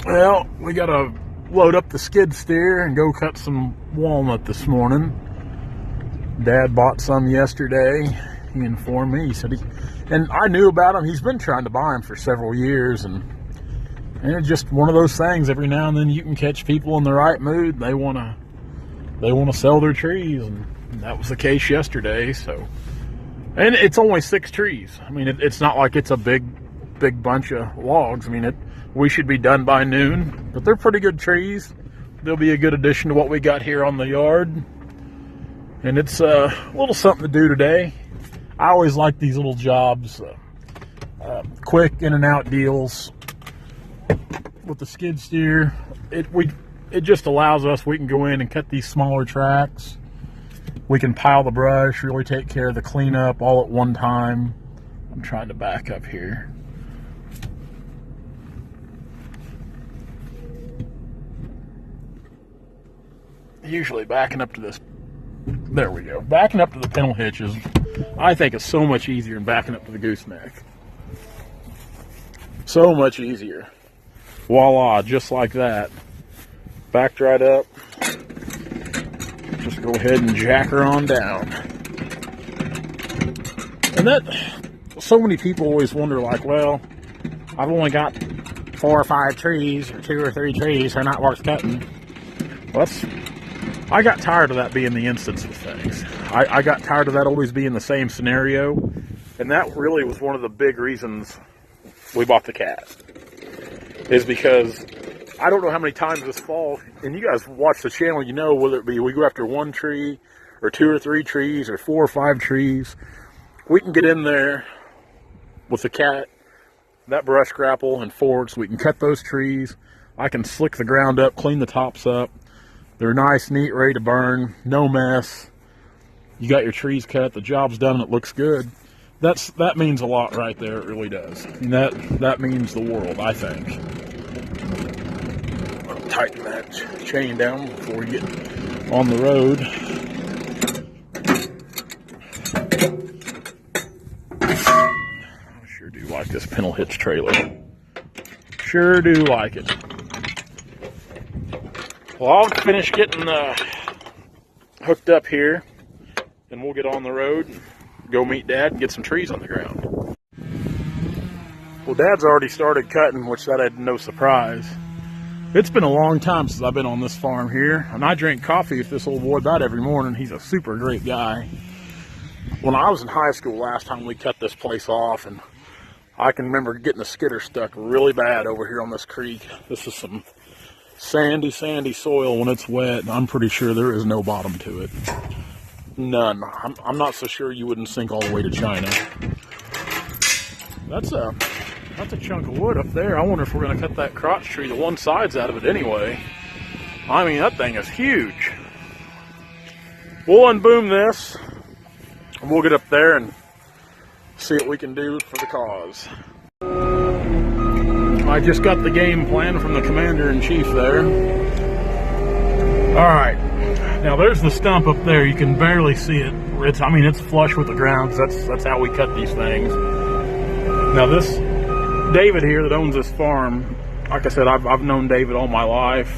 Well, we gotta load up the skid steer and go cut some walnut this morning. Dad bought some yesterday. He informed me. He said and I knew about him. He's been trying to buy them for several years, and it's just one of those things. Every now and then you can catch people in the right mood. They wanna sell their trees, and that was the case yesterday. So, and it's only 6 trees. I mean, it's not like it's a big bunch of logs. I mean, we should be done by noon, but they're pretty good trees. They'll be a good addition to what we got here on the yard. And it's a little something to do today. I always like these little jobs, quick in and out deals. With the skid steer, it just allows us, we can go in and cut these smaller tracks. We can pile the brush, really take care of the cleanup all at one time. I'm trying to back up here. Usually backing up to this, there we go. Backing up to the pintle hitches, I think, is so much easier than backing up to the gooseneck. So much easier. Voila, just like that. Backed right up. Just go ahead and jack her on down. And so many people always wonder, like, well, I've only got 4 or 5 trees, or 2 or 3 trees, they're not worth cutting. Well, I got tired of that being the instance of things. I got tired of that always being the same scenario, and that really was one of the big reasons we bought the cat. Is because I don't know how many times this fall, and you guys watch the channel, you know, whether it be we go after 1 tree, or 2 or 3 trees, or 4 or 5 trees, we can get in there with the cat, that brush grapple and forks. We can cut those trees. I can slick the ground up, clean the tops up. They're nice, neat, ready to burn, no mess. You got your trees cut, the job's done, and it looks good. That means a lot right there, it really does. And that means the world, I think. I'll tighten that chain down before we get on the road. I sure do like this pintle hitch trailer. Sure do like it. Well, I'll finish getting hooked up here, and we'll get on the road and go meet Dad and get some trees on the ground. Well, Dad's already started cutting, which that had no surprise. It's been a long time since I've been on this farm here, and I drink coffee with this old boy about every morning. He's a super great guy. When I was in high school last time, we cut this place off, and I can remember getting the skidder stuck really bad over here on this creek. This is some sandy soil when it's wet, and I'm pretty sure there is no bottom to it. None. I'm not so sure you wouldn't sink all the way to China. That's a chunk of wood up there. I wonder if we're going to cut that crotch tree. The one side's out of it anyway. I mean, that thing is huge. We'll unboom this, and we'll get up there and see what we can do for the cause. I just got the game plan from the commander-in-chief there. Alright, now there's the stump up there. You can barely see it. It's flush with the ground. That's how we cut these things. Now this David here that owns this farm, like I said, I've known David all my life.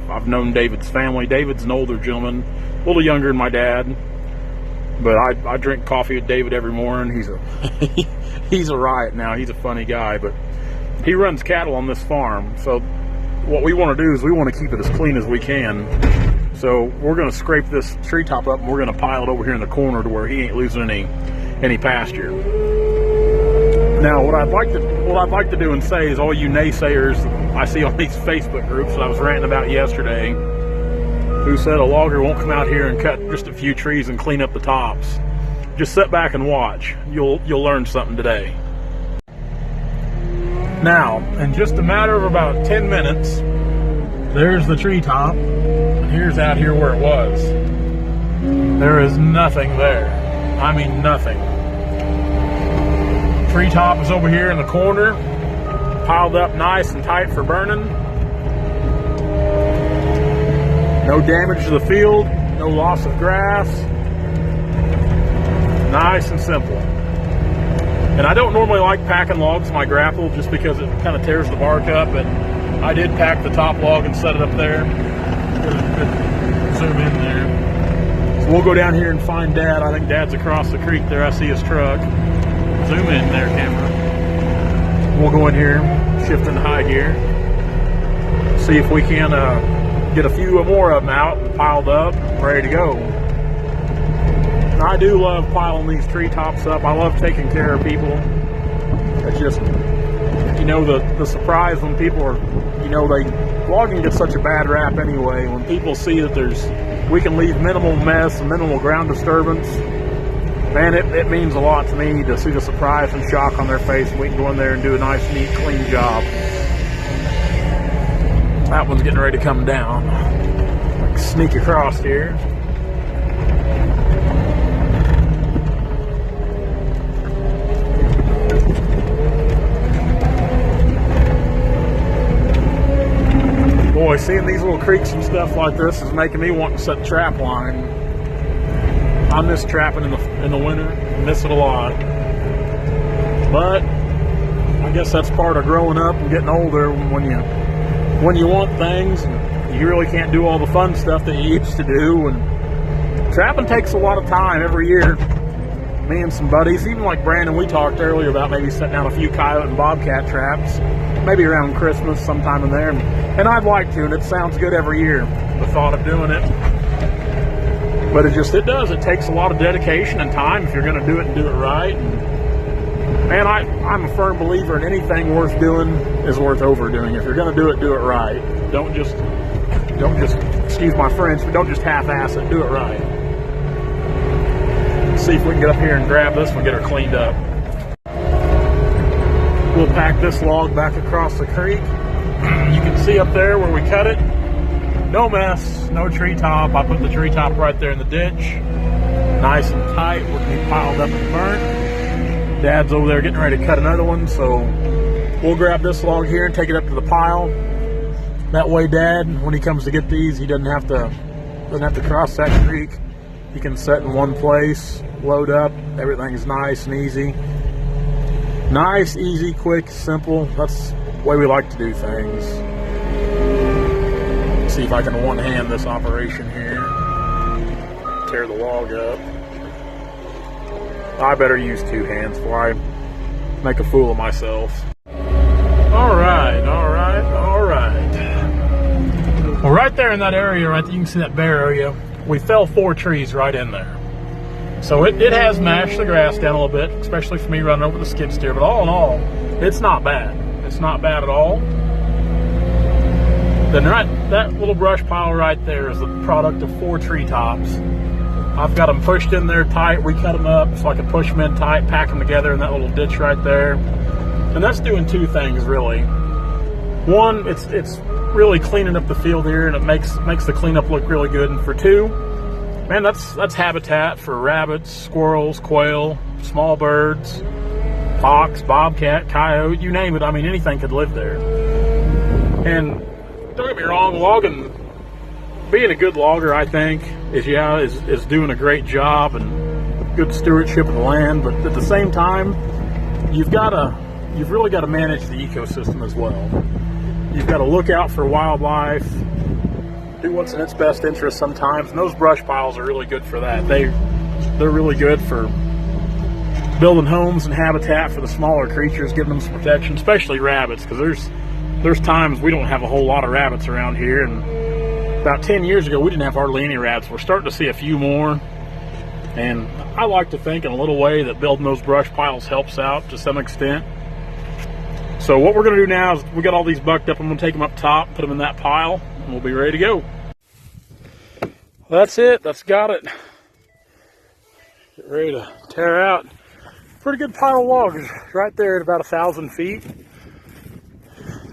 I've known David's family. David's an older gentleman, a little younger than my dad. But I drink coffee with David every morning. He's a riot now. He's a funny guy, but he runs cattle on this farm. So what we want to do is we want to keep it as clean as we can. So we're going to scrape this treetop up, and we're going to pile it over here in the corner to where he ain't losing any pasture. Now, what I'd like to do and say is, all you naysayers I see on these Facebook groups that I was ranting about yesterday, who said a logger won't come out here and cut just a few trees and clean up the tops. Just sit back and watch. You'll learn something today. Now, in just a matter of about 10 minutes, there's the treetop, and here's out here where it was. There is nothing there. I mean, nothing. Treetop is over here in the corner, piled up nice and tight for burning. No damage to the field, no loss of grass. Nice and simple. And I don't normally like packing logs in my grapple just because it kind of tears the bark up, and I did pack the top log and set it up there. Good zoom in there. So we'll go down here and find Dad. I think Dad's across the creek there. I see his truck. Zoom in there, camera. We'll go in here, shift into high gear. See if we can get a few more of them out and piled up, ready to go. I do love piling these treetops up. I love taking care of people. It's just, you know, the surprise when people are, you know, logging gets such a bad rap anyway. When people see that we can leave minimal mess and minimal ground disturbance, man, it means a lot to me to see the surprise and shock on their face, and we can go in there and do a nice, neat, clean job. That one's getting ready to come down. Like sneak across here. Boy, seeing these little creeks and stuff like this is making me want to set the trap line. I miss trapping in the winter. I miss it a lot. But I guess that's part of growing up and getting older. When you want things, you really can't do all the fun stuff that you used to do. And trapping takes a lot of time every year. Me and some buddies, even like Brandon, we talked earlier about maybe setting out a few coyote and bobcat traps, maybe around Christmas, sometime in there. And I'd like to, and it sounds good every year, the thought of doing it. But it takes a lot of dedication and time if you're going to do it and do it right. And man, I'm a firm believer in anything worth doing is worth overdoing. If you're going to do it right. Don't just, excuse my French, but don't just half-ass it, do it right. Let's see if we can get up here and grab this one, get her cleaned up. We'll pack this log back across the creek. You can see up there where we cut it. No mess, no treetop. I put the treetop right there in the ditch. Nice and tight, we're gonna be piled up and burnt. Dad's over there getting ready to cut another one, so we'll grab this log here and take it up to the pile. That way Dad, when he comes to get these, he doesn't have to cross that creek. He can set in one place, load up, everything's nice and easy. Nice, easy, quick, simple. That's the way we like to do things. Let's see if I can one-hand this operation here. Tear the log up. I better use two hands before I make a fool of myself. Alright. Well, right there in that area, right there, you can see that bare area, we fell 4 trees right in there. So it has mashed the grass down a little bit, especially for me running over the skid steer, but all in all, it's not bad. It's not bad at all. Then that little brush pile right there is the product of 4 treetops. I've got them pushed in there tight, recut them up so I can push them in tight, pack them together in that little ditch right there. And that's doing 2 things really. One, it's really cleaning up the field here, and it makes the cleanup look really good. And for 2, man, that's habitat for rabbits, squirrels, quail, small birds, hawks, bobcat, coyote, you name it. I mean, anything could live there. And don't get me wrong, being a good logger, I think, is doing a great job and good stewardship of the land. But at the same time, you've really got to manage the ecosystem as well. You've got to look out for wildlife, do what's in its best interest sometimes, and those brush piles are really good for that. They're really good for building homes and habitat for the smaller creatures, giving them some protection, especially rabbits, because there's times we don't have a whole lot of rabbits around here, and about 10 years ago we didn't have hardly any rabbits. We're starting to see a few more, and I like to think in a little way that building those brush piles helps out to some extent. So what we're going to do now is we got all these bucked up. I'm going to take them up top, put them in that pile, and we'll be ready to go. That's it. That's got it. Get ready to tear out. Pretty good pile of logs right there at about 1,000 feet.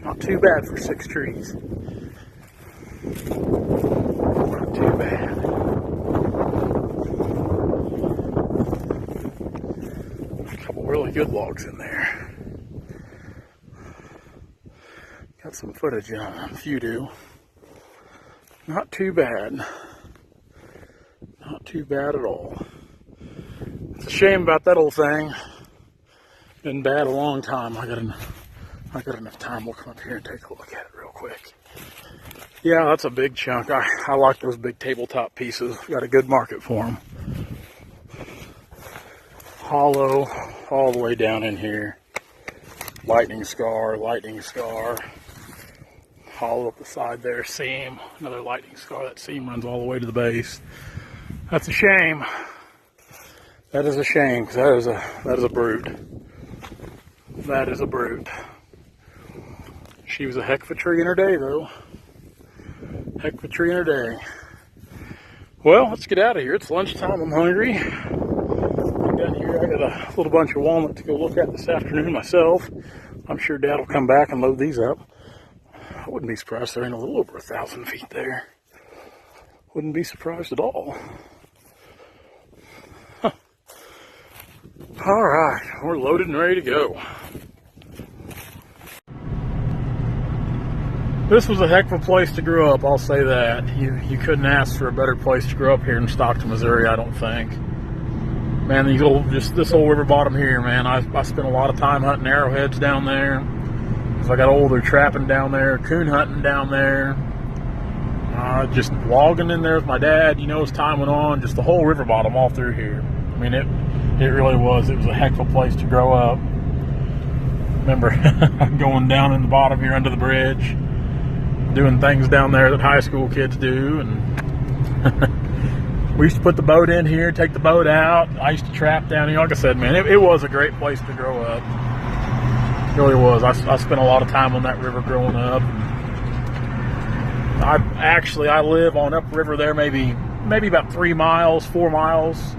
Not too bad for 6 trees. Not too bad. A couple really good logs in there. Got some footage on them, a few do. Not too bad. Not too bad at all. It's a shame about that old thing. Been bad a long time. I got I got enough time. We'll come up here and take a look at it real quick. Yeah, that's a big chunk. I like those big tabletop pieces. Got a good market for them. Hollow all the way down in here. Lightning scar, lightning scar. Hollow up the side there, seam. Another lightning scar. That seam runs all the way to the base. That's a shame. That is a shame, because that is a brute. That is a brute. She was a heck of a tree in her day, though. Heck of a tree in her day. Well, let's get out of here. It's lunchtime. I'm hungry. Down here, I got a little bunch of walnut to go look at this afternoon myself. I'm sure Dad will come back and load these up. I wouldn't be surprised they're in a little over 1,000 feet there. Wouldn't be surprised at all. Huh. All right, we're loaded and ready to go. This was a heck of a place to grow up, I'll say that. You couldn't ask for a better place to grow up here in Stockton, Missouri, I don't think. Man, this old river bottom here, man, I spent a lot of time hunting arrowheads down there. As I got older, trapping down there, coon hunting down there. Just logging in there with my dad, as time went on, just the whole river bottom all through here. I mean, it really was. It was a heck of a place to grow up. Remember going down in the bottom here under the bridge, doing things down there that high school kids do, and we used to put the boat in here, take the boat out. I used to trap down here. Like I said, man, it was a great place to grow up. It really was. I spent a lot of time on that river growing up. I live on upriver there, maybe about 3 miles, 4 miles.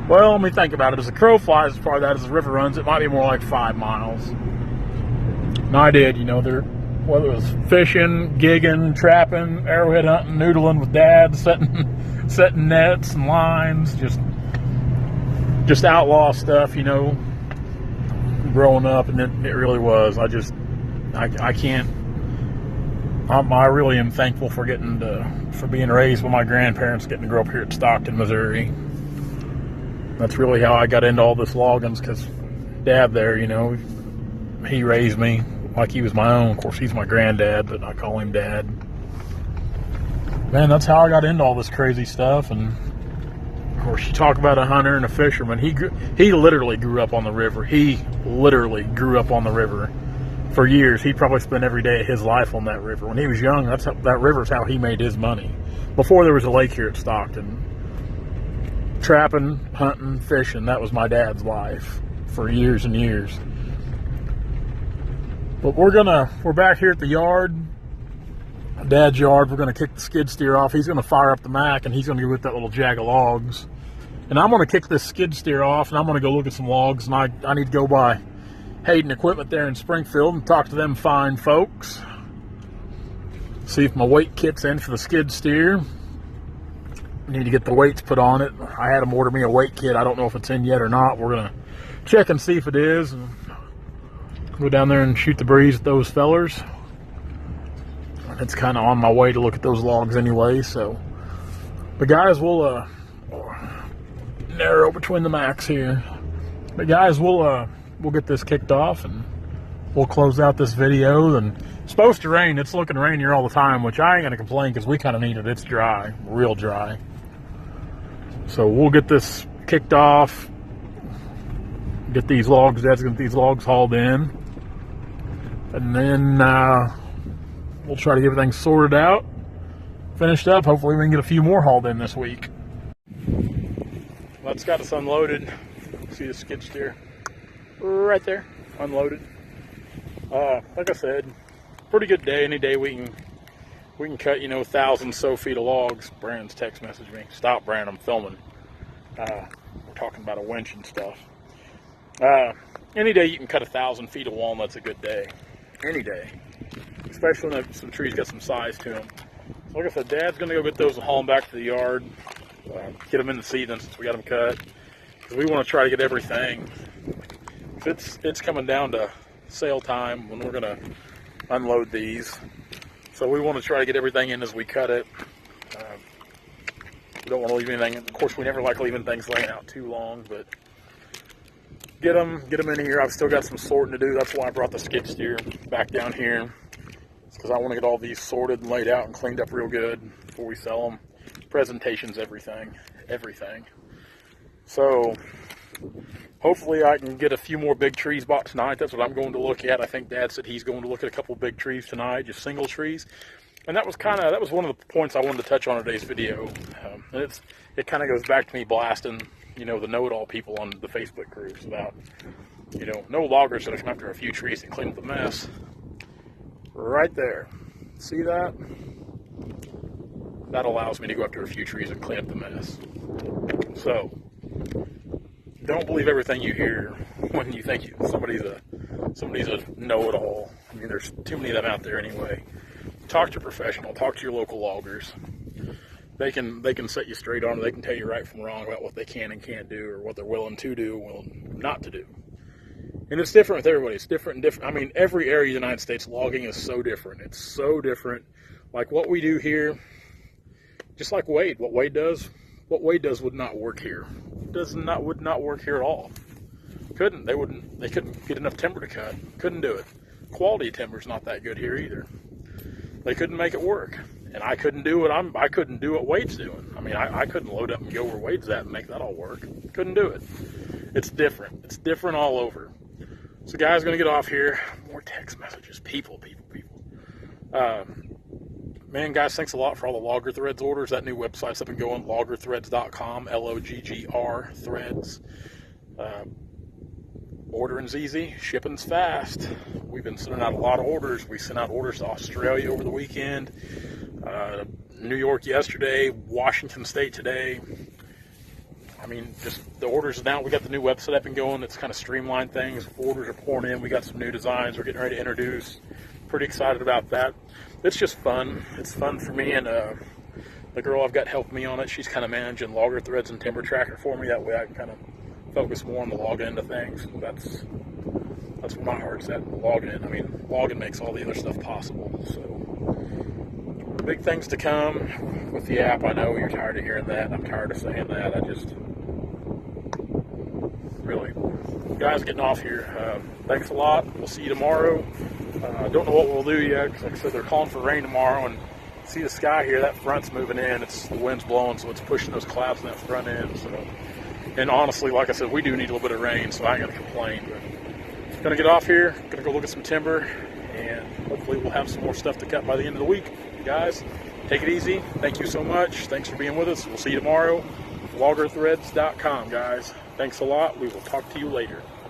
Well, let me think about it. As the crow flies, as far as that as the river runs, it might be more like 5 miles. And I did, whether it was fishing, gigging, trapping, arrowhead hunting, noodling with Dad, setting nets and lines, just outlaw stuff, growing up, and it really was. I really am thankful for for being raised by my grandparents, getting to grow up here at Stockton, Missouri. That's really how I got into all this logging, because Dad there, he raised me like he was my own. Of course, he's my granddad, but I call him Dad. Man, that's how I got into all this crazy stuff. And of course, you talk about a hunter and a fisherman. He literally grew up on the river. He literally grew up on the river for years. He probably spent every day of his life on that river. When he was young, that river's how he made his money. Before there was a lake here at Stockton, trapping, hunting, fishing, that was my dad's life for years and years. But we're back here at the yard, Dad's yard. We're gonna kick the skid steer off. He's gonna fire up the Mac, and he's gonna go get that little jag of logs. And I'm gonna kick this skid steer off, and I'm gonna go look at some logs. And I need to go by Hayden Equipment there in Springfield and talk to them fine folks. See if my weight kit's in for the skid steer. I need to get the weights put on it. I had them order me a weight kit. I don't know if it's in yet or not. We're gonna check and see if it is, and go down there and shoot the breeze with those fellers. It's kind of on my way to look at those logs anyway. So, but guys, we'll narrow between the Macs here. But guys, we'll get this kicked off, and we'll close out this video. And it's supposed to rain. It's looking rainier all the time, which I ain't gonna complain, because we kind of need it. It's dry, real dry. So we'll get this kicked off, get these logs, Dad's gonna get these logs hauled in, and then we'll try to get everything sorted out, finished up. Hopefully we can get a few more hauled in this week. Well, it's got us unloaded. See the skid steer right there, unloaded. Like I said, pretty good day. Any day we can cut 1,000 so feet of logs. Brandon's text messaged me. Stop, Brandon, I'm filming. We're talking about a winch and stuff. Any day you can cut 1,000 feet of walnuts a good day. Any day. Especially when some trees got some size to them. So like I said, Dad's going to go get those and haul them back to the yard. Get them in the season since we got them cut. Because we want to try to get everything. It's coming down to sale time when we're going to unload these. So we want to try to get everything in as we cut it. We don't want to leave anything. Of course, we never like leaving things laying out too long, but get them in here. I've still got some sorting to do. That's why I brought the skid steer back down here. It's because I want to get all these sorted and laid out and cleaned up real good before we sell them. Presentation's everything. So hopefully I can get a few more big trees bought tonight. That's what I'm going to look at. I think Dad said he's going to look at a couple big trees tonight, just single trees. And that was one of the points I wanted to touch on in today's video. And it kind of goes back to me blasting, the know-it-all people on the Facebook groups about, no logger's going to come after a few trees and clean up the mess. Right there. See that? That allows me to go after a few trees and clean up the mess. So, don't believe everything you hear when you think somebody's a know-it-all. I mean, there's too many of them out there anyway. Talk to a professional. Talk to your local loggers. They can set you straight on. They can tell you right from wrong about what they can and can't do, or what they're willing to do, willing not to do. And it's different with everybody. It's different. I mean, every area of the United States logging is so different. It's so different. Like what we do here, just like Wade. What Wade does would not work here. Would not work here at all. They couldn't get enough timber to cut. Couldn't do it. Quality timber's not that good here either. They couldn't make it work. And I couldn't do what Wade's doing. I mean, I couldn't load up and go where Wade's at and make that all work. Couldn't do it. It's different. It's different all over. So guys, going to get off here. More text messages. People. Man, guys, thanks a lot for all the Logger Threads orders. That new website's up and going, loggerthreads.com, L-O-G-G-R, threads. Ordering's easy, shipping's fast. We've been sending out a lot of orders. We sent out orders to Australia over the weekend, New York yesterday, Washington State today. I mean, just the orders now. We got the new website up and going. It's kind of streamlined things. Orders are pouring in. We got some new designs we're getting ready to introduce. Pretty excited about that. It's just fun. It's fun for me, and the girl I've got helping me on it, she's kind of managing Logger Threads and Timber Tracker for me. That way I can kind of focus more on the log end of things. That's where my heart's at, logging in. I mean, logging makes all the other stuff possible. So, big things to come with the app. I know you're tired of hearing that. I'm tired of saying that. Really, guys, getting off here. Thanks a lot. We'll see you tomorrow. Don't know what we'll do yet, because like I said, they're calling for rain tomorrow, and see the sky here, that front's moving in. The wind's blowing, so it's pushing those clouds in that front end. So, and honestly, like I said, we do need a little bit of rain, so I ain't gonna complain. But gonna get off here, gonna go look at some timber, and hopefully we'll have some more stuff to cut by the end of the week. Guys, take it easy. Thank you so much. Thanks for being with us. We'll see you tomorrow. LoggerThreads.com, guys. Thanks a lot. We will talk to you later.